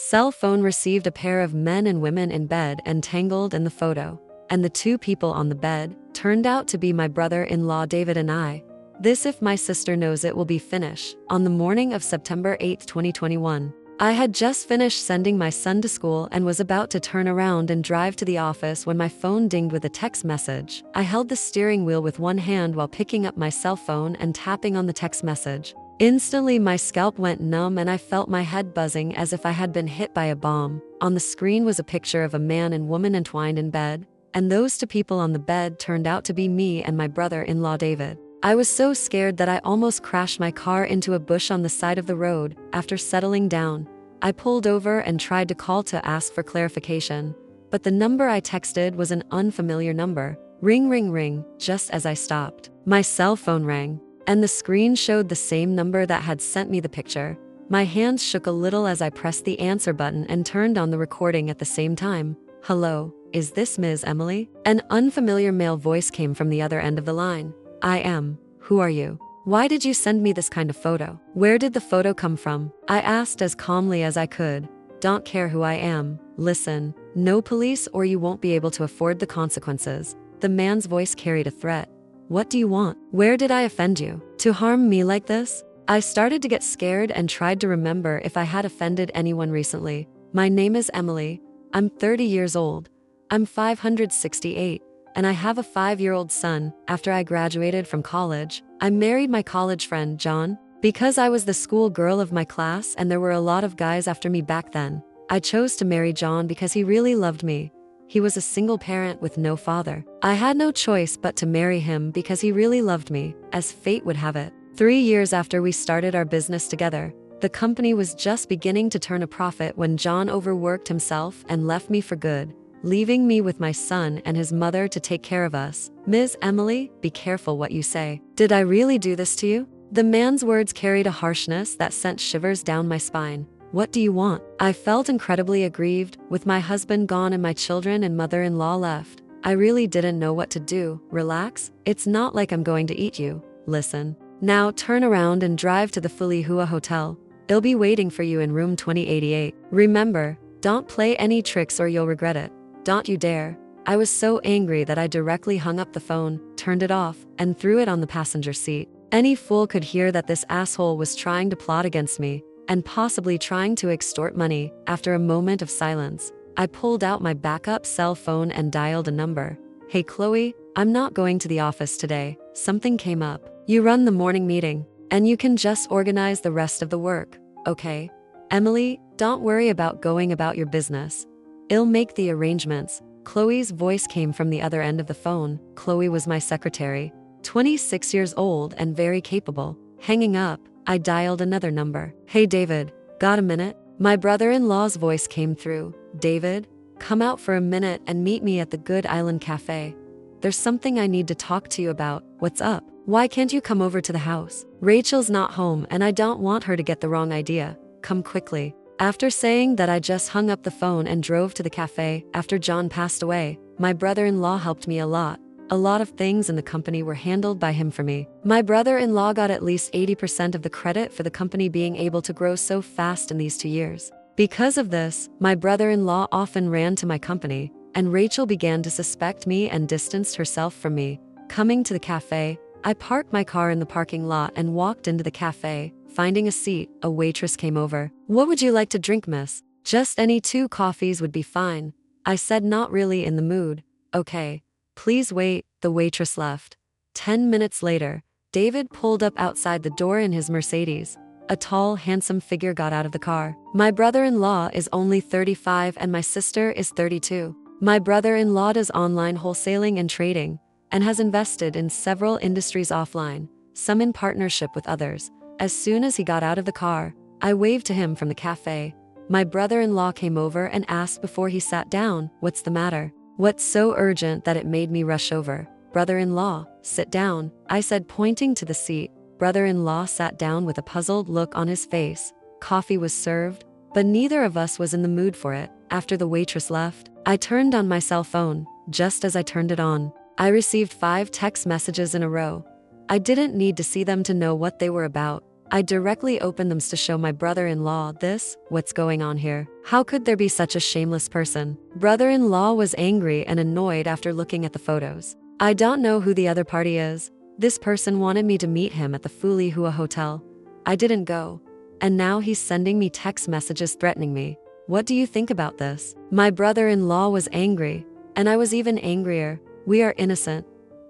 Cell phone received a pair of men and women in bed entangled in the photo. And the two people on the bed turned out to be my brother-in-law David and I. This if my sister knows it will be finished. On the morning of September 8, 2021. I had just finished sending my son to school and was about to turn around and drive to the office when my phone dinged with a text message. I held the steering wheel with one hand while picking up my cell phone and tapping on the text message. Instantly, my scalp went numb and I felt my head buzzing as if I had been hit by a bomb. On the screen was a picture of a man and woman entwined in bed, and those two people on the bed turned out to be me and my brother-in-law David. I was so scared that I almost crashed my car into a bush on the side of the road. After settling down, I pulled over and tried to call to ask for clarification, but the number I texted was an unfamiliar number. Ring, ring, ring. Just as I stopped, my cell phone rang, and the screen showed the same number that had sent me the picture. My hands shook a little as I pressed the answer button and turned on the recording at the same time. Hello, is this Ms. Emily? An unfamiliar male voice came from the other end of the line. I am. Who are you? Why did you send me this kind of photo? Where did the photo come from? I asked as calmly as I could. Don't care who I am. Listen, no police or you won't be able to afford the consequences. The man's voice carried a threat. What do you want? Where did I offend you? To harm me like this? I started to get scared and tried to remember if I had offended anyone recently. My name is Emily. I'm 30 years old. I'm 568. And I have a 5-year-old son. After I graduated from college, I married my college friend, John. Because I was the school girl of my class and there were a lot of guys after me back then, I chose to marry John because he really loved me. He was a single parent with no father. I had no choice but to marry him because he really loved me, as fate would have it. 3 years after we started our business together, the company was just beginning to turn a profit when John overworked himself and left me for good, leaving me with my son and his mother to take care of us. Ms. Emily, be careful what you say. Did I really do this to you? The man's words carried a harshness that sent shivers down my spine. What do you want? I felt incredibly aggrieved. With my husband gone and my children and mother-in-law left, I really didn't know what to do. Relax. It's not like I'm going to eat you. Listen. Now turn around and drive to the Fulihua Hotel. It'll be waiting for you in room 2088. Remember, don't play any tricks or you'll regret it. Don't you dare. I was so angry that I directly hung up the phone, turned it off, and threw it on the passenger seat. Any fool could hear that this asshole was trying to plot against me, and possibly trying to extort money. After a moment of silence, I pulled out my backup cell phone and dialed a number. Hey Chloe, I'm not going to the office today. Something came up. You run the morning meeting, and you can just organize the rest of the work, okay? Emily, don't worry about going about your business. I'll make the arrangements. Chloe's voice came from the other end of the phone. Chloe was my secretary, 26 years old and very capable. Hanging up, I dialed another number. Hey David, got a minute? My brother-in-law's voice came through. David, come out for a minute and meet me at the Good Island Cafe. There's something I need to talk to you about. What's up? Why can't you come over to the house? Rachel's not home and I don't want her to get the wrong idea. Come quickly. After saying that, I just hung up the phone and drove to the cafe. After John passed away, my brother-in-law helped me a lot. A lot of things in the company were handled by him for me. My brother-in-law got at least 80% of the credit for the company being able to grow so fast in these 2 years. Because of this, my brother-in-law often ran to my company, and Rachel began to suspect me and distanced herself from me. Coming to the cafe, I parked my car in the parking lot and walked into the cafe. Finding a seat, a waitress came over. What would you like to drink, miss? Just any 2 coffees would be fine. I said, not really in the mood. Okay. Please wait. The waitress left. 10 minutes later, David pulled up outside the door in his Mercedes. A tall, handsome figure got out of the car. My brother-in-law is only 35 and my sister is 32. My brother-in-law does online wholesaling and trading, and has invested in several industries offline, some in partnership with others. As soon as he got out of the car, I waved to him from the cafe. My brother-in-law came over and asked before he sat down, what's the matter? What's so urgent that it made me rush over? Brother-in-law, sit down, I said, pointing to the seat. Brother-in-law sat down with a puzzled look on his face. Coffee was served, but neither of us was in the mood for it. After the waitress left, I turned on my cell phone. Just as I turned it on, I received 5 text messages in a row. I didn't need to see them to know what they were about. I directly opened them to show my brother-in-law this, what's going on here? How could there be such a shameless person? Brother-in-law was angry and annoyed after looking at the photos. I don't know who the other party is. This person wanted me to meet him at the Fuli Hua Hotel. I didn't go. And now he's sending me text messages threatening me. What do you think about this? My brother-in-law was angry, and I was even angrier. We are innocent.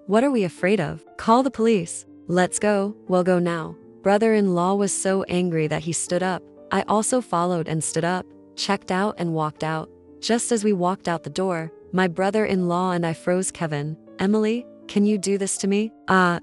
What are we afraid of? Call the police. Let's go. We'll go now. Brother-in-law was so angry that he stood up. I also followed and stood up, checked out and walked out. Just as we walked out the door, my brother-in-law and I froze. Kevin, Emily, can you do this to me?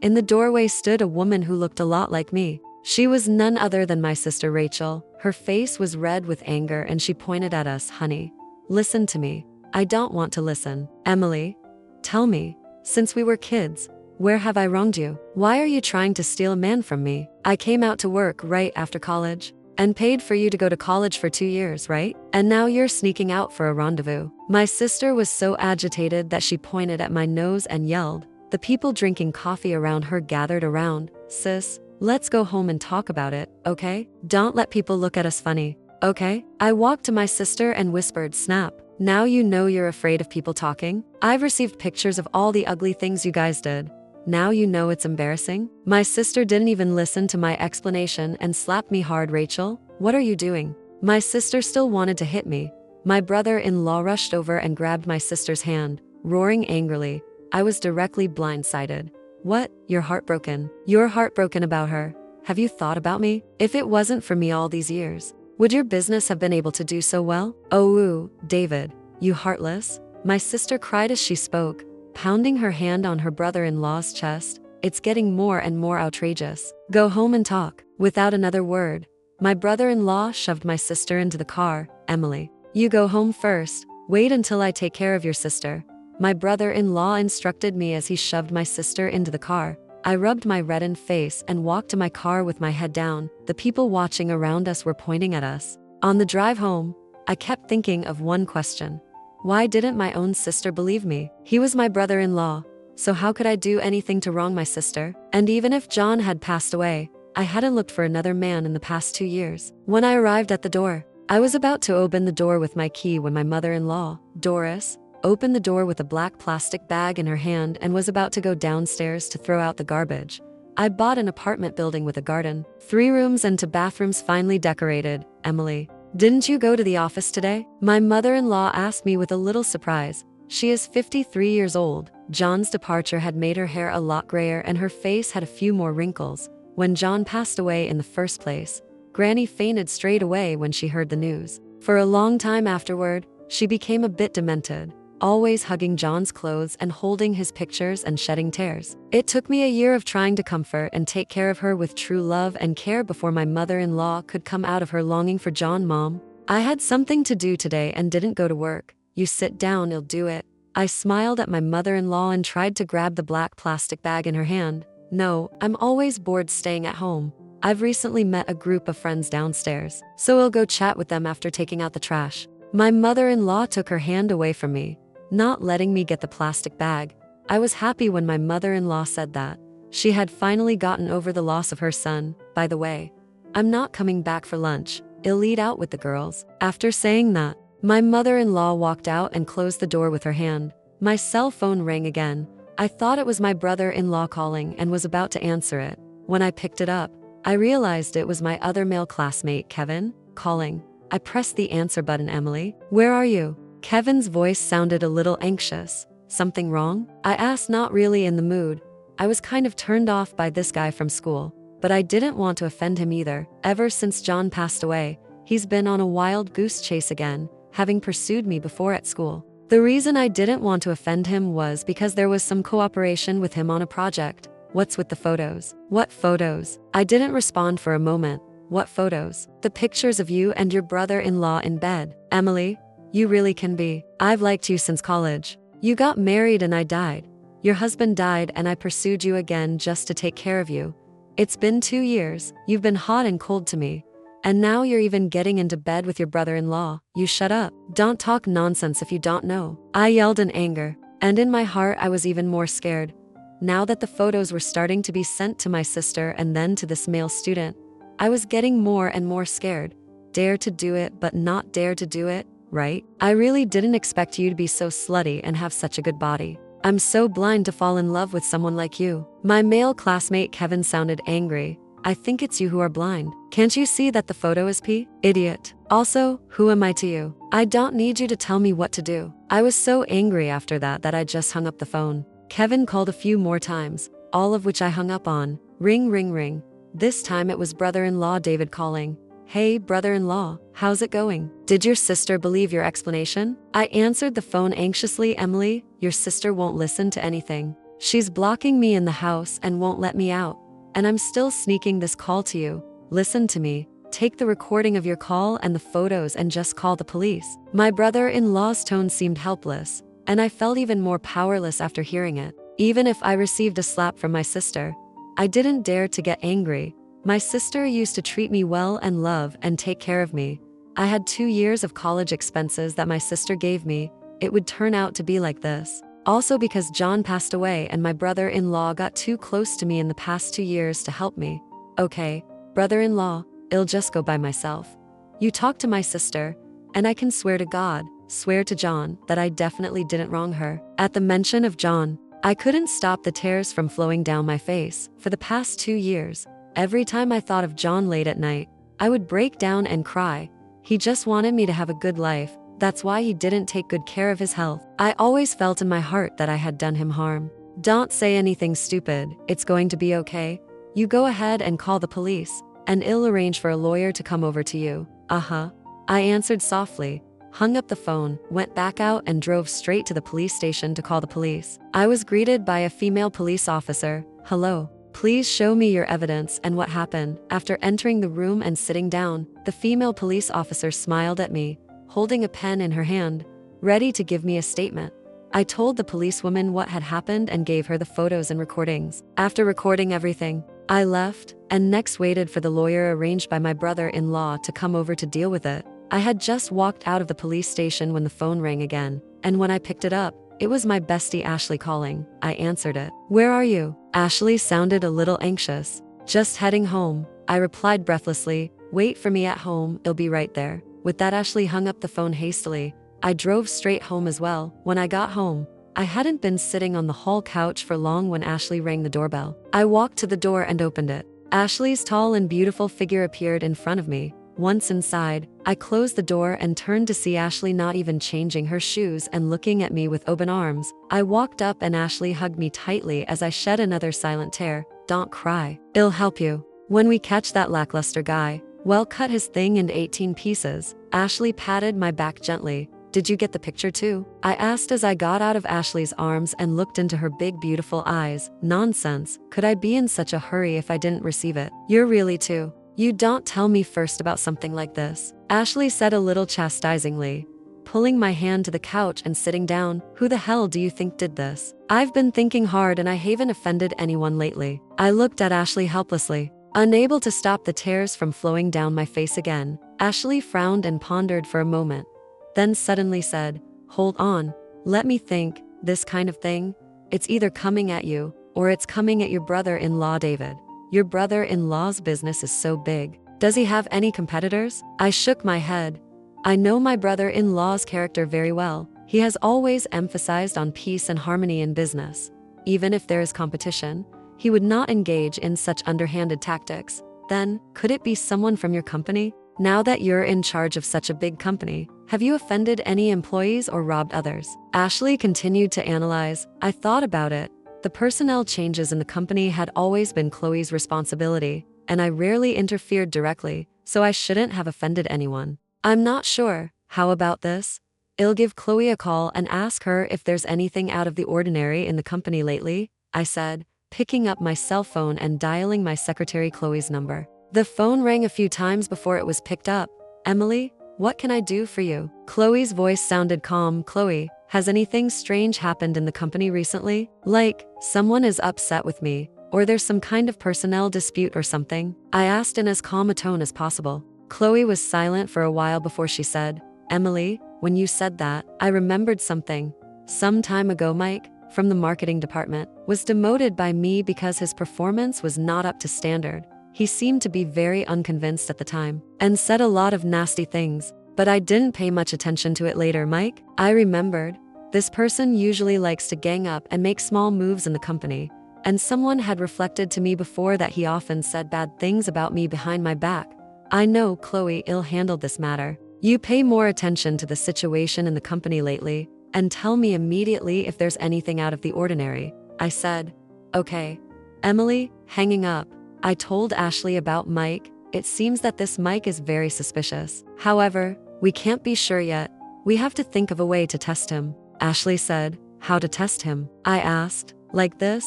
In the doorway stood a woman who looked a lot like me. She was none other than my sister Rachel. Her face was red with anger and she pointed at us. Honey, listen to me. I don't want to listen. Emily, tell me, since we were kids, where have I wronged you? Why are you trying to steal a man from me? I came out to work right after college and paid for you to go to college for 2 years, right? And now you're sneaking out for a rendezvous. My sister was so agitated that she pointed at my nose and yelled. The people drinking coffee around her gathered around. Sis, let's go home and talk about it, okay? Don't let people look at us funny, okay? I walked to my sister and whispered, snap. Now you know you're afraid of people talking? I've received pictures of all the ugly things you guys did. Now you know it's embarrassing? My sister didn't even listen to my explanation and slapped me hard. Rachel, what are you doing? My sister still wanted to hit me. My brother-in-law rushed over and grabbed my sister's hand, roaring angrily. I was directly blindsided. What? You're heartbroken. You're heartbroken about her. Have you thought about me? If it wasn't for me all these years, would your business have been able to do so well? Oh, David, you heartless. My sister cried as she spoke, pounding her hand on her brother-in-law's chest. It's getting more and more outrageous. Go home and talk. Without another word, my brother-in-law shoved my sister into the car. Emily, you go home first. Wait until I take care of your sister. My brother-in-law instructed me as he shoved my sister into the car. I rubbed my reddened face and walked to my car with my head down. The people watching around us were pointing at us. On the drive home, I kept thinking of one question. Why didn't my own sister believe me? He was my brother-in-law, so how could I do anything to wrong my sister? And even if John had passed away, I hadn't looked for another man in the past 2 years. When I arrived at the door, I was about to open the door with my key when my mother-in-law, Doris, opened the door with a black plastic bag in her hand and was about to go downstairs to throw out the garbage. I bought an apartment building with a garden, 3 rooms and 2 bathrooms finely decorated. Emily, didn't you go to the office today? My mother-in-law asked me with a little surprise. She is 53 years old. John's departure had made her hair a lot grayer and her face had a few more wrinkles. When John passed away in the first place, Granny fainted straight away when she heard the news. For a long time afterward, she became a bit demented, always hugging John's clothes and holding his pictures and shedding tears. It took me a year of trying to comfort and take care of her with true love and care before my mother-in-law could come out of her longing for John. Mom, I had something to do today and didn't go to work. You sit down, I'll do it. I smiled at my mother-in-law and tried to grab the black plastic bag in her hand. No, I'm always bored staying at home. I've recently met a group of friends downstairs, so I'll go chat with them after taking out the trash. My mother-in-law took her hand away from me, not letting me get the plastic bag. I was happy when my mother-in-law said that. She had finally gotten over the loss of her son. By the way, I'm not coming back for lunch. I'll eat out with the girls. After saying that, my mother-in-law walked out and closed the door with her hand. My cell phone rang again. I thought it was my brother-in-law calling and was about to answer it. When I picked it up, I realized it was my other male classmate, Kevin, calling. I pressed the answer button. Emily, where are you? Kevin's voice sounded a little anxious. Something wrong? I asked, not really in the mood. I was kind of turned off by this guy from school, but I didn't want to offend him either. Ever since John passed away, he's been on a wild goose chase again, having pursued me before at school. The reason I didn't want to offend him was because there was some cooperation with him on a project. What's with the photos? What photos? I didn't respond for a moment. What photos? The pictures of you and your brother-in-law in bed. Emily, you really can be. I've liked you since college. You got married and I died. Your husband died and I pursued you again just to take care of you. It's been 2 years. You've been hot and cold to me. And now you're even getting into bed with your brother-in-law. You shut up. Don't talk nonsense if you don't know. I yelled in anger, and in my heart I was even more scared. Now that the photos were starting to be sent to my sister and then to this male student, I was getting more and more scared. Dare to do it, but not dare to do it, right? I really didn't expect you to be so slutty and have such a good body. I'm so blind to fall in love with someone like you. My male classmate Kevin sounded angry. I think it's you who are blind. Can't you see that the photo is P? Idiot. Also, who am I to you? I don't need you to tell me what to do. I was so angry after that I just hung up the phone. Kevin called a few more times, all of which I hung up on. Ring, ring, ring. This time it was brother-in-law David calling. Hey, brother-in-law, how's it going? Did your sister believe your explanation? I answered the phone anxiously. Emily, your sister won't listen to anything. She's blocking me in the house and won't let me out. And I'm still sneaking this call to you. Listen to me. Take the recording of your call and the photos and just call the police. My brother-in-law's tone seemed helpless, and I felt even more powerless after hearing it. Even if I received a slap from my sister, I didn't dare to get angry. My sister used to treat me well and love and take care of me. I had 2 years of college expenses that my sister gave me. It would turn out to be like this. Also because John passed away and my brother-in-law got too close to me in the past 2 years to help me. Okay, brother-in-law, I'll just go by myself. You talk to my sister, and I can swear to God, swear to John, that I definitely didn't wrong her. At the mention of John, I couldn't stop the tears from flowing down my face. For the past 2 years, every time I thought of John late at night, I would break down and cry. He just wanted me to have a good life. That's why he didn't take good care of his health. I always felt in my heart that I had done him harm. Don't say anything stupid. It's going to be okay. You go ahead and call the police, and I'll arrange for a lawyer to come over to you. Uh-huh. I answered softly, hung up the phone, went back out and drove straight to the police station to call the police. I was greeted by a female police officer. Hello. Please show me your evidence and what happened. After entering the room and sitting down, the female police officer smiled at me, holding a pen in her hand, ready to give me a statement. I told the policewoman what had happened and gave her the photos and recordings. After recording everything, I left and next waited for the lawyer arranged by my brother-in-law to come over to deal with it. I had just walked out of the police station when the phone rang again, and when I picked it up, it was my bestie Ashley calling. I answered it. Where are you? Ashley sounded a little anxious. Just heading home, I replied breathlessly. Wait for me at home, I'll be right there. With that, Ashley hung up the phone hastily. I drove straight home as well. When I got home, I hadn't been sitting on the hall couch for long when Ashley rang the doorbell. I walked to the door and opened it. Ashley's tall and beautiful figure appeared in front of me. Once inside, I closed the door and turned to see Ashley not even changing her shoes and looking at me with open arms. I walked up and Ashley hugged me tightly as I shed another silent tear. Don't cry. I'll help you. When we catch that lackluster guy, well, cut his thing into 18 pieces. Ashley patted my back gently. Did you get the picture too? I asked as I got out of Ashley's arms and looked into her big beautiful eyes. Nonsense. Could I be in such a hurry if I didn't receive it? You're really too. You don't tell me first about something like this, Ashley said a little chastisingly, pulling my hand to the couch and sitting down. Who the hell do you think did this? I've been thinking hard and I haven't offended anyone lately. I looked at Ashley helplessly, unable to stop the tears from flowing down my face again. Ashley frowned and pondered for a moment, then suddenly said, hold on, let me think. This kind of thing, it's either coming at you or it's coming at your brother-in-law David. Your brother-in-law's business is so big. Does he have any competitors? I shook my head. I know my brother-in-law's character very well. He has always emphasized on peace and harmony in business. Even if there is competition, he would not engage in such underhanded tactics. Then, could it be someone from your company? Now that you're in charge of such a big company, have you offended any employees or robbed others? Ashley continued to analyze. I thought about it. The personnel changes in the company had always been Chloe's responsibility, and I rarely interfered directly, so I shouldn't have offended anyone. I'm not sure. How about this? I'll give Chloe a call and ask her if there's anything out of the ordinary in the company lately, I said, picking up my cell phone and dialing my secretary Chloe's number. The phone rang a few times before it was picked up. Emily, what can I do for you? Chloe's voice sounded calm. Chloe, has anything strange happened in the company recently? Like, someone is upset with me, or there's some kind of personnel dispute or something? I asked in as calm a tone as possible. Chloe was silent for a while before she said, Emily, when you said that, I remembered something. Some time ago, Mike, from the marketing department, was demoted by me because his performance was not up to standard. He seemed to be very unconvinced at the time and said a lot of nasty things, but I didn't pay much attention to it later, Mike. I remembered. This person usually likes to gang up and make small moves in the company, and someone had reflected to me before that he often said bad things about me behind my back. I know Chloe ill-handled this matter. You pay more attention to the situation in the company lately, and tell me immediately if there's anything out of the ordinary, I said. Okay. Emily, hanging up. I told Ashley about Mike. It seems that this Mike is very suspicious. However, we can't be sure yet. We have to think of a way to test him. Ashley said. How to test him? I asked. Like this?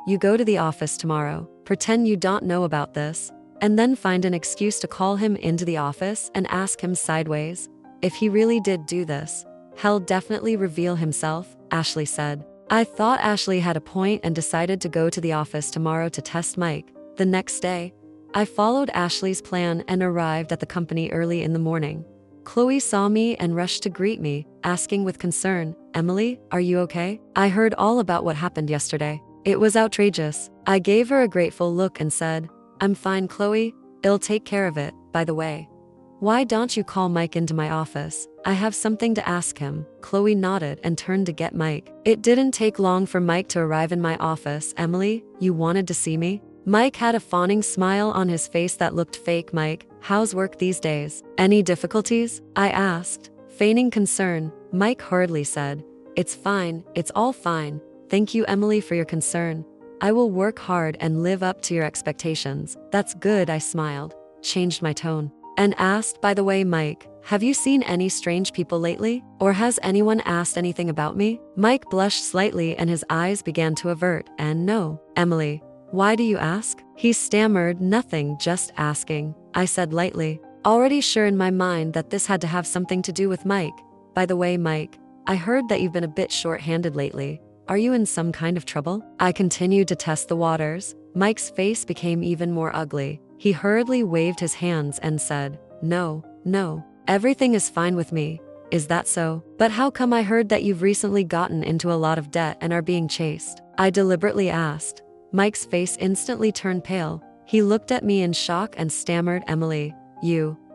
You go to the office tomorrow, pretend you don't know about this, and then find an excuse to call him into the office and ask him sideways. If he really did do this, he'll definitely reveal himself, Ashley said. I thought Ashley had a point and decided to go to the office tomorrow to test Mike. The next day, I followed Ashley's plan and arrived at the company early in the morning. Chloe saw me and rushed to greet me, asking with concern, Emily, are you okay? I heard all about what happened yesterday. It was outrageous. I gave her a grateful look and said, I'm fine, Chloe. I'll take care of it, by the way. Why don't you call Mike into my office? I have something to ask him. Chloe nodded and turned to get Mike. It didn't take long for Mike to arrive in my office. Emily, you wanted to see me? Mike had a fawning smile on his face that looked fake. Mike, how's work these days? Any difficulties? I asked, feigning concern. Mike hurriedly said, It's fine, it's all fine. Thank you, Emily, for your concern. I will work hard and live up to your expectations. That's good, I smiled, changed my tone, and asked, by the way, Mike, have you seen any strange people lately? Or has anyone asked anything about me? Mike blushed slightly and his eyes began to avert, and no, Emily. Why do you ask? He stammered, nothing, just asking. I said lightly, already sure in my mind that this had to have something to do with Mike. By the way, Mike, I heard that you've been a bit short-handed lately. Are you in some kind of trouble? I continued to test the waters. Mike's face became even more ugly. He hurriedly waved his hands and said, No, everything is fine with me. Is that so? But how come I heard that you've recently gotten into a lot of debt and are being chased? I deliberately asked. Mike's face instantly turned pale. He looked at me in shock and stammered, Emily,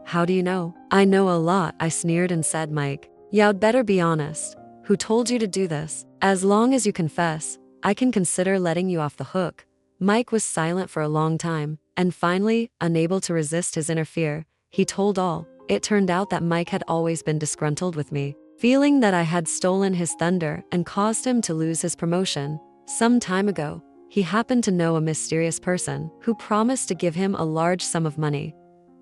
how do you know? I know a lot, I sneered and said, Mike, you'd better be honest. Who told you to do this? As long as you confess, I can consider letting you off the hook. Mike was silent for a long time, and finally, unable to resist his inner fear, he told all. It turned out that Mike had always been disgruntled with me, feeling that I had stolen his thunder and caused him to lose his promotion. Some time ago, he happened to know a mysterious person who promised to give him a large sum of money.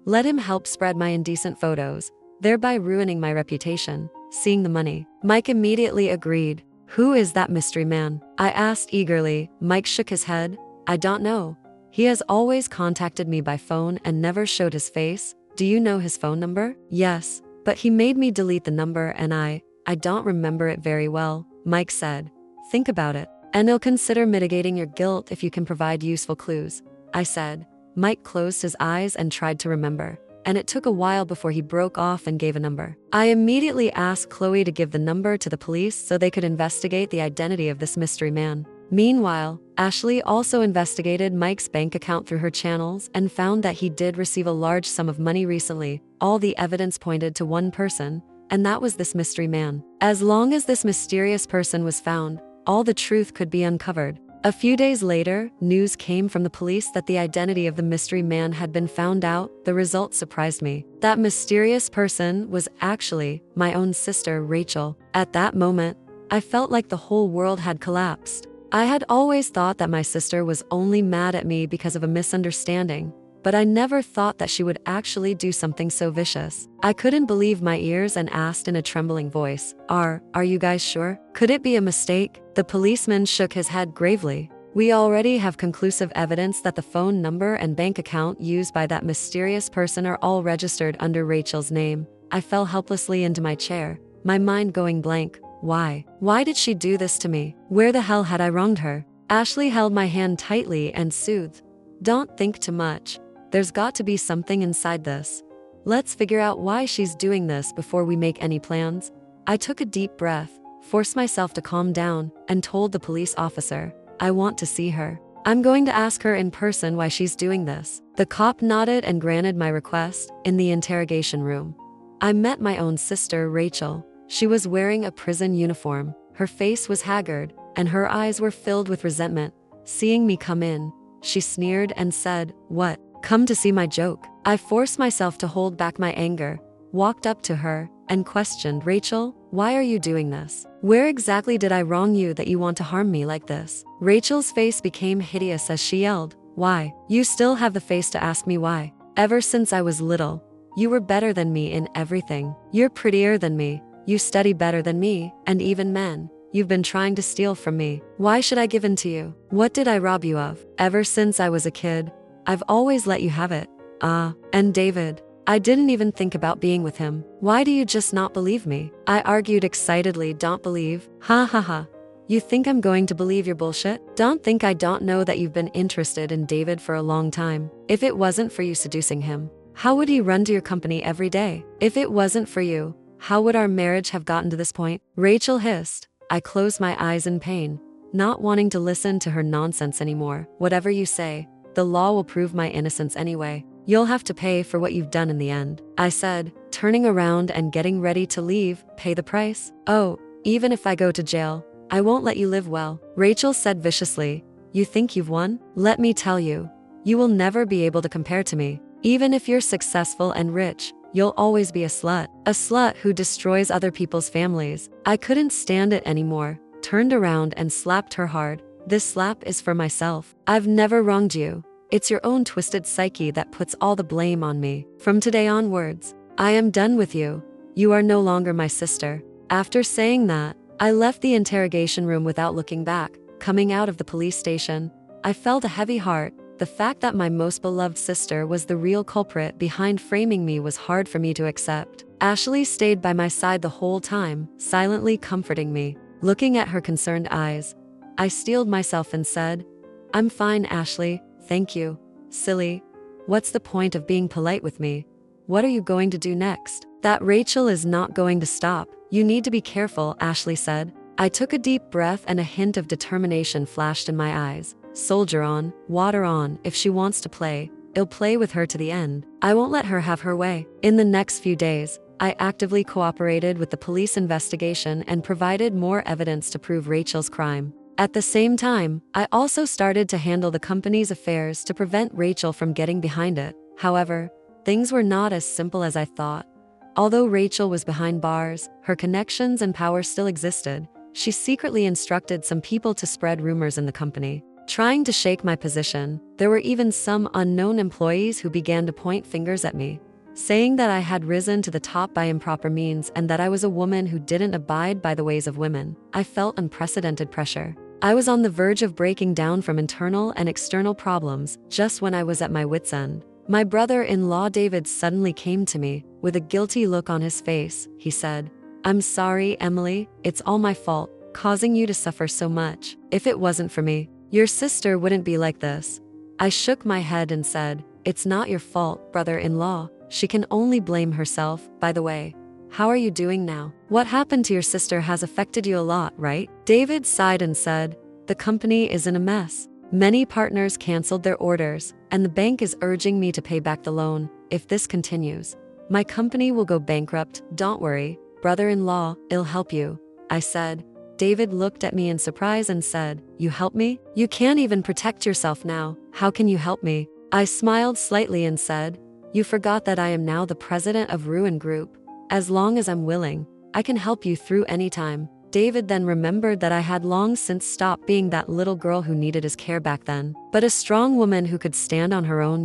Let him help spread my indecent photos, thereby ruining my reputation. Seeing the money, Mike immediately agreed. Who is that mystery man? I asked eagerly. Mike shook his head. I don't know. He has always contacted me by phone and never showed his face. Do you know his phone number? Yes, but he made me delete the number and I don't remember it very well, Mike said. Think about it, and I'll consider mitigating your guilt if you can provide useful clues, I said. Mike closed his eyes and tried to remember, and it took a while before he broke off and gave a number. I immediately asked Chloe to give the number to the police so they could investigate the identity of this mystery man. Meanwhile, Ashley also investigated Mike's bank account through her channels and found that he did receive a large sum of money recently. All the evidence pointed to one person, and that was this mystery man. As long as this mysterious person was found, all the truth could be uncovered. A few days later, news came from the police that the identity of the mystery man had been found out. The result surprised me. That mysterious person was actually my own sister, Rachel. At that moment, I felt like the whole world had collapsed. I had always thought that my sister was only mad at me because of a misunderstanding, but I never thought that she would actually do something so vicious. I couldn't believe my ears and asked in a trembling voice, Are you guys sure? Could it be a mistake? The policeman shook his head gravely. We already have conclusive evidence that the phone number and bank account used by that mysterious person are all registered under Rachel's name. I fell helplessly into my chair, my mind going blank. Why? Why did she do this to me? Where the hell had I wronged her? Ashley held my hand tightly and soothed. Don't think too much. There's got to be something inside this. Let's figure out why she's doing this before we make any plans. I took a deep breath, forced myself to calm down, and told the police officer, I want to see her. I'm going to ask her in person why she's doing this. The cop nodded and granted my request. In the interrogation room, I met my own sister, Rachel. She was wearing a prison uniform. Her face was haggard, and her eyes were filled with resentment. Seeing me come in, she sneered and said, "What? Come to see my joke?" I forced myself to hold back my anger, walked up to her, and questioned, "Rachel, why are you doing this? Where exactly did I wrong you that you want to harm me like this?" Rachel's face became hideous as she yelled, "Why? You still have the face to ask me why? Ever since I was little, you were better than me in everything. You're prettier than me, you study better than me, and even men. You've been trying to steal from me. Why should I give in to you? What did I rob you of? Ever since I was a kid, I've always let you have it. And David, I didn't even think about being with him. Why do you just not believe me?" I argued excitedly. "Don't believe? Ha ha ha. You think I'm going to believe your bullshit? Don't think I don't know that you've been interested in David for a long time. If it wasn't for you seducing him, how would he run to your company every day? If it wasn't for you, how would our marriage have gotten to this point?" Rachel hissed. I closed my eyes in pain, not wanting to listen to her nonsense anymore. "Whatever you say, the law will prove my innocence anyway. You'll have to pay for what you've done in the end," I said, turning around and getting ready to leave. "Pay the price? Oh, even if I go to jail, I won't let you live well," Rachel said viciously. "You think you've won? Let me tell you, you will never be able to compare to me. Even if you're successful and rich, you'll always be a slut who destroys other people's families." I couldn't stand it anymore, turned around and slapped her hard. "This slap is for myself. I've never wronged you. It's your own twisted psyche that puts all the blame on me. From today onwards, I am done with you. You are no longer my sister." After saying that, I left the interrogation room without looking back. Coming out of the police station, I felt a heavy heart. The fact that my most beloved sister was the real culprit behind framing me was hard for me to accept. Ashley stayed by my side the whole time, silently comforting me. Looking at her concerned eyes, I steeled myself and said, "I'm fine, Ashley. Thank you." "Silly. What's the point of being polite with me? What are you going to do next?" "That Rachel is not going to stop. You need to be careful," Ashley said. I took a deep breath and a hint of determination flashed in my eyes. "Soldier on, water on. If she wants to play, I'll play with her to the end. I won't let her have her way." In the next few days, I actively cooperated with the police investigation and provided more evidence to prove Rachel's crime. At the same time, I also started to handle the company's affairs to prevent Rachel from getting behind it. However, things were not as simple as I thought. Although Rachel was behind bars, her connections and power still existed. She secretly instructed some people to spread rumors in the company, trying to shake my position. There were even some unknown employees who began to point fingers at me, saying that I had risen to the top by improper means and that I was a woman who didn't abide by the ways of women. I felt unprecedented pressure. I was on the verge of breaking down from internal and external problems just when I was at my wit's end. My brother-in-law David suddenly came to me. With a guilty look on his face, he said, "I'm sorry, Emily. It's all my fault, causing you to suffer so much. If it wasn't for me, your sister wouldn't be like this." I shook my head and said, "It's not your fault, brother-in-law. She can only blame herself. By the way, how are you doing now? What happened to your sister has affected you a lot, right?" David sighed and said, "The company is in a mess. Many partners canceled their orders, and the bank is urging me to pay back the loan. If this continues, my company will go bankrupt. Don't worry, brother-in-law, I'll help you," I said. David looked at me in surprise and said, "You help me? You can't even protect yourself now. How can you help me?" I smiled slightly and said, "You forgot that I am now the president of Ruin Group. As long as I'm willing, I can help you through any time." David then remembered that I had long since stopped being that little girl who needed his care back then, but a strong woman who could stand on her own.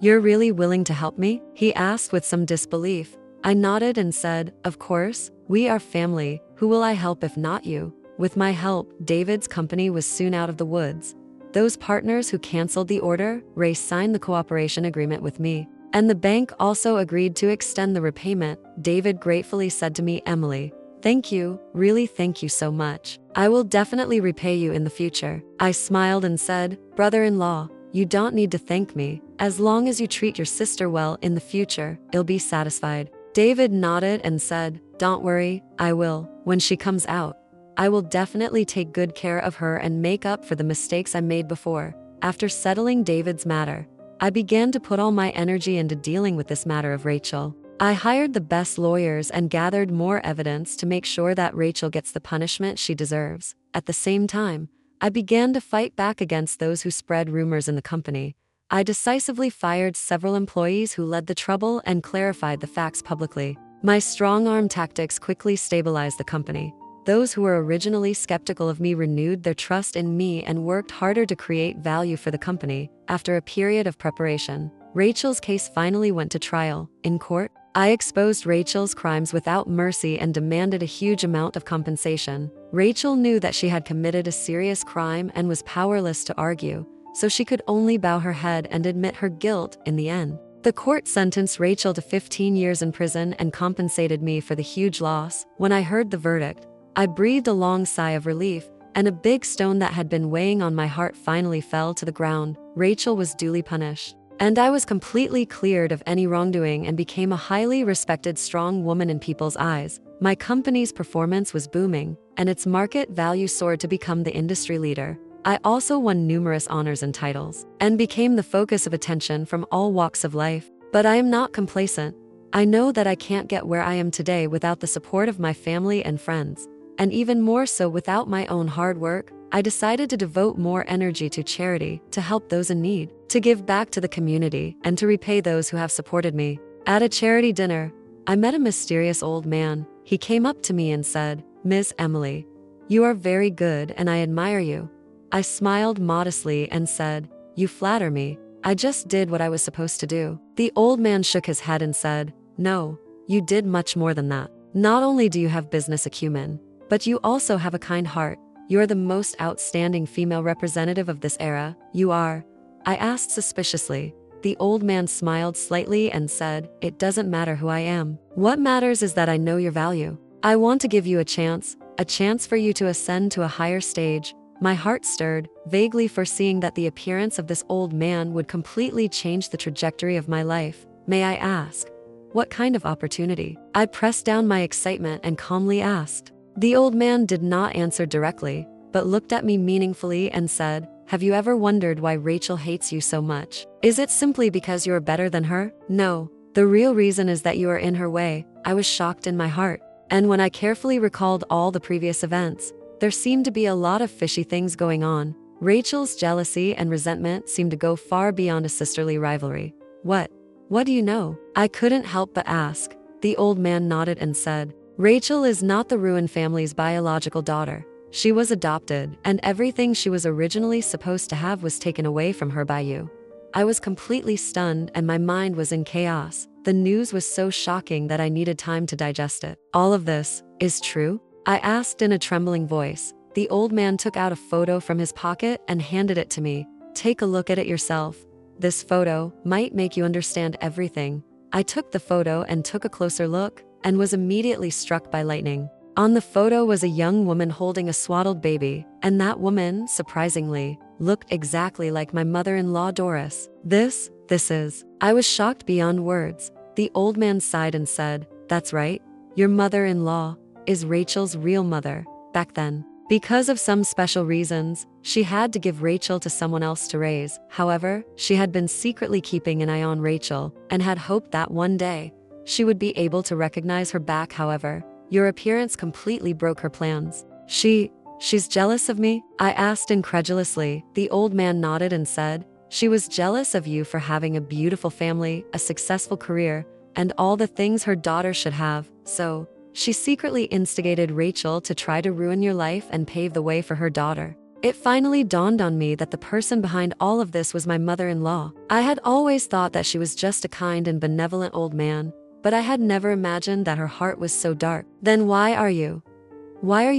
"You're really willing to help me?" he asked with some disbelief. I nodded and said, "Of course, we are family. Who will I help if not you?" With my help, David's company was soon out of the woods. Those partners who canceled the order, Ray signed the cooperation agreement with me, and the bank also agreed to extend the repayment. David gratefully said to me, "Emily, thank you, really thank you so much. I will definitely repay you in the future." I smiled and said, "Brother-in-law, you don't need to thank me. As long as you treat your sister well in the future, I'll be satisfied." David nodded and said, "Don't worry, I will. When she comes out, I will definitely take good care of her and make up for the mistakes I made before." After settling David's matter, I began to put all my energy into dealing with this matter of Rachel. I hired the best lawyers and gathered more evidence to make sure that Rachel gets the punishment she deserves. At the same time, I began to fight back against those who spread rumors in the company. I decisively fired several employees who led the trouble and clarified the facts publicly. My strong-arm tactics quickly stabilized the company. Those who were originally skeptical of me renewed their trust in me and worked harder to create value for the company. After a period of preparation, Rachel's case finally went to trial. In court, I exposed Rachel's crimes without mercy and demanded a huge amount of compensation. Rachel knew that she had committed a serious crime and was powerless to argue, so she could only bow her head and admit her guilt in the end. The court sentenced Rachel to 15 years in prison and compensated me for the huge loss. When I heard the verdict, I breathed a long sigh of relief, and a big stone that had been weighing on my heart finally fell to the ground. Rachel was duly punished, and I was completely cleared of any wrongdoing and became a highly respected, strong woman in people's eyes. My company's performance was booming, and its market value soared to become the industry leader. I also won numerous honors and titles, and became the focus of attention from all walks of life. But I am not complacent. I know that I can't get where I am today without the support of my family and friends. And even more so without my own hard work. I decided to devote more energy to charity, to help those in need, to give back to the community, and to repay those who have supported me. At a charity dinner, I met a mysterious old man. He came up to me and said, "Miss Emily, you are very good and I admire you." I smiled modestly and said, "You flatter me. I just did what I was supposed to do." The old man shook his head and said, "No, you did much more than that. Not only do you have business acumen, but you also have a kind heart. You are the most outstanding female representative of this era. You are." I asked suspiciously. The old man smiled slightly and said, "It doesn't matter who I am. What matters is that I know your value. I want to give you a chance for you to ascend to a higher stage." My heart stirred, vaguely foreseeing that the appearance of this old man would completely change the trajectory of my life. "May I ask, what kind of opportunity?" I pressed down my excitement and calmly asked. The old man did not answer directly, but looked at me meaningfully and said, "Have you ever wondered why Rachel hates you so much? Is it simply because you are better than her? No, the real reason is that you are in her way." I was shocked in my heart, and when I carefully recalled all the previous events, there seemed to be a lot of fishy things going on. Rachel's jealousy and resentment seemed to go far beyond a sisterly rivalry. What do you know?" I couldn't help but ask. The old man nodded and said, "Rachel is not the Ruin family's biological daughter. She was adopted, and everything she was originally supposed to have was taken away from her by you." I was completely stunned and my mind was in chaos. The news was so shocking that I needed time to digest it. "All of this is true?" I asked in a trembling voice. The old man took out a photo from his pocket and handed it to me. "Take a look at it yourself. This photo might make you understand everything." I took the photo and took a closer look, and was immediately struck by lightning. On the photo was a young woman holding a swaddled baby, and that woman, surprisingly, looked exactly like my mother-in-law Doris. This is. I was shocked beyond words. The old man sighed and said, "That's right. Your mother-in-law is Rachel's real mother." Back then, because of some special reasons, she had to give Rachel to someone else to raise. However, she had been secretly keeping an eye on Rachel, and had hoped that one day, she would be able to recognize her back. However, your appearance completely broke her plans. She's jealous of me?" I asked incredulously. The old man nodded and said, "She was jealous of you for having a beautiful family, a successful career, and all the things her daughter should have. So, she secretly instigated Rachel to try to ruin your life and pave the way for her daughter." It finally dawned on me that the person behind all of this was my mother-in-law. I had always thought that she was just a kind and benevolent old man, but I had never imagined that her heart was so dark. "Then why are you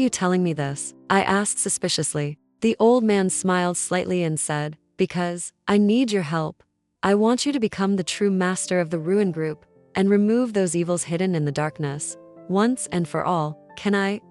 telling me this?" I asked suspiciously. The old man smiled slightly and said, "Because I need your help. I want you to become the true master of the Ruin Group, and remove those evils hidden in the darkness. Once and for all. Can I?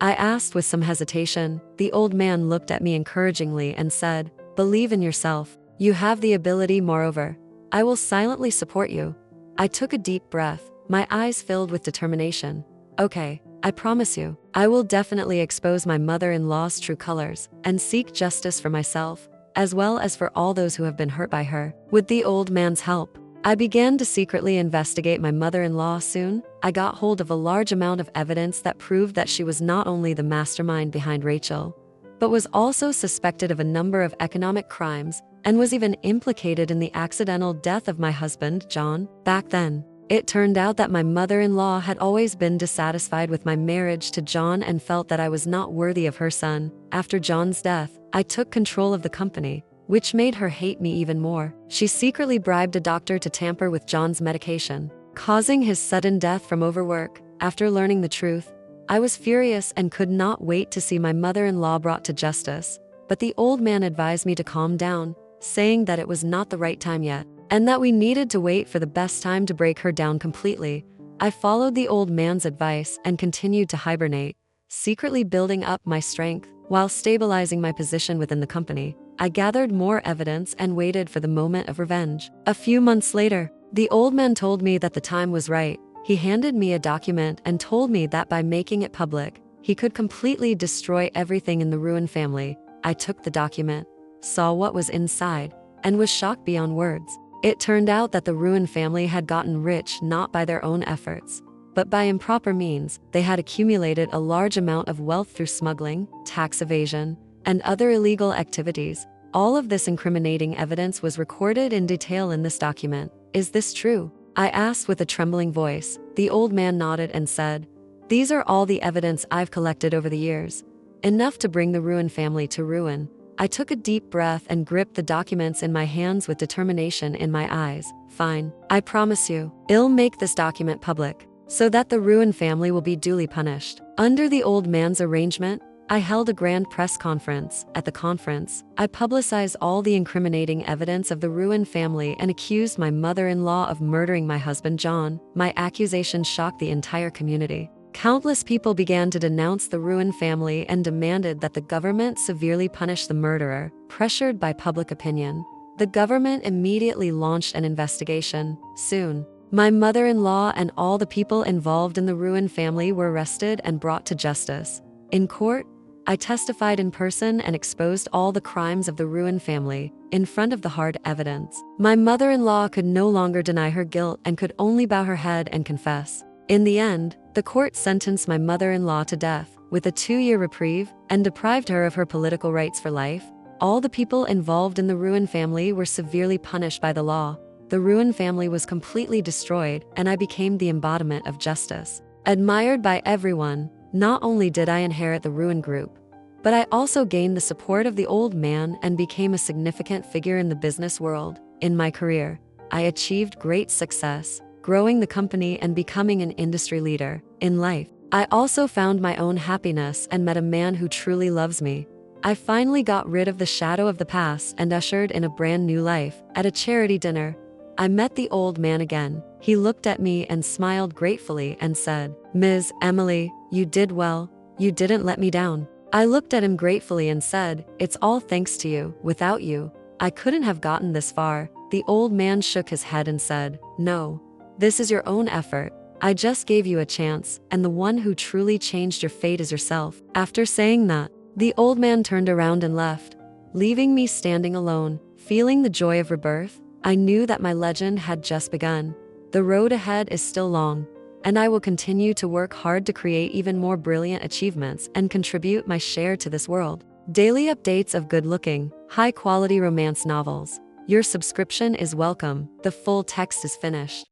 I asked with some hesitation. The old man looked at me encouragingly and said, "Believe in yourself. You have the ability. Moreover, I will silently support you." I took a deep breath, my eyes filled with determination. "Okay, I promise you, I will definitely expose my mother-in-law's true colors and seek justice for myself." as well as for all those who have been hurt by her. With the old man's help, I began to secretly investigate my mother-in-law. Soon, I got hold of a large amount of evidence that proved that she was not only the mastermind behind Rachel, but was also suspected of a number of economic crimes and was even implicated in the accidental death of my husband, John. Back then, it turned out that my mother-in-law had always been dissatisfied with my marriage to John and felt that I was not worthy of her son. After John's death, I took control of the company, which made her hate me even more. She secretly bribed a doctor to tamper with John's medication, causing his sudden death from overwork. After learning the truth, I was furious and could not wait to see my mother-in-law brought to justice. But the old man advised me to calm down, saying that it was not the right time yet, and that we needed to wait for the best time to break her down completely. I followed the old man's advice and continued to hibernate, secretly building up my strength while stabilizing my position within the company. I gathered more evidence and waited for the moment of revenge. A few months later, the old man told me that the time was right. He handed me a document and told me that by making it public, he could completely destroy everything in the Ruin family. I took the document, saw what was inside, and was shocked beyond words. It turned out that the Ruin family had gotten rich not by their own efforts, but by improper means. They had accumulated a large amount of wealth through smuggling, tax evasion, and other illegal activities. All of this incriminating evidence was recorded in detail in this document. Is this true? I asked with a trembling voice. The old man nodded and said, "These are all the evidence I've collected over the years. Enough to bring the Ruin family to ruin." I took a deep breath and gripped the documents in my hands with determination in my eyes. "Fine, I promise you, I'll make this document public, so that the Ruin family will be duly punished." Under the old man's arrangement, I held a grand press conference. At the conference, I publicized all the incriminating evidence of the Ruin family and accused my mother-in-law of murdering my husband John. My accusation shocked the entire community. Countless people began to denounce the Ruin family and demanded that the government severely punish the murderer. Pressured by public opinion, the government immediately launched an investigation. Soon, my mother-in-law and all the people involved in the Ruin family were arrested and brought to justice. In court, I testified in person and exposed all the crimes of the Ruin family in front of the hard evidence. My mother-in-law could no longer deny her guilt and could only bow her head and confess. In the end, the court sentenced my mother-in-law to death with a 2-year reprieve and deprived her of her political rights for life. All the people involved in the Ruin family were severely punished by the law. The Ruin family was completely destroyed, and I became the embodiment of justice. Admired by everyone, not only did I inherit the Ruin group, but I also gained the support of the old man and became a significant figure in the business world. In my career, I achieved great success, growing the company and becoming an industry leader. In life, I also found my own happiness and met a man who truly loves me. I finally got rid of the shadow of the past and ushered in a brand new life. At a charity dinner, I met the old man again. He looked at me and smiled gratefully and said, "Ms. Emily, you did well. You didn't let me down." I looked at him gratefully and said, "It's all thanks to you. Without you, I couldn't have gotten this far." The old man shook his head and said, "No, this is your own effort. I just gave you a chance, and the one who truly changed your fate is yourself." After saying that, the old man turned around and left, leaving me standing alone. Feeling the joy of rebirth, I knew that my legend had just begun. The road ahead is still long, and I will continue to work hard to create even more brilliant achievements and contribute my share to this world. Daily updates of good-looking, high-quality romance novels. Your subscription is welcome. The full text is finished.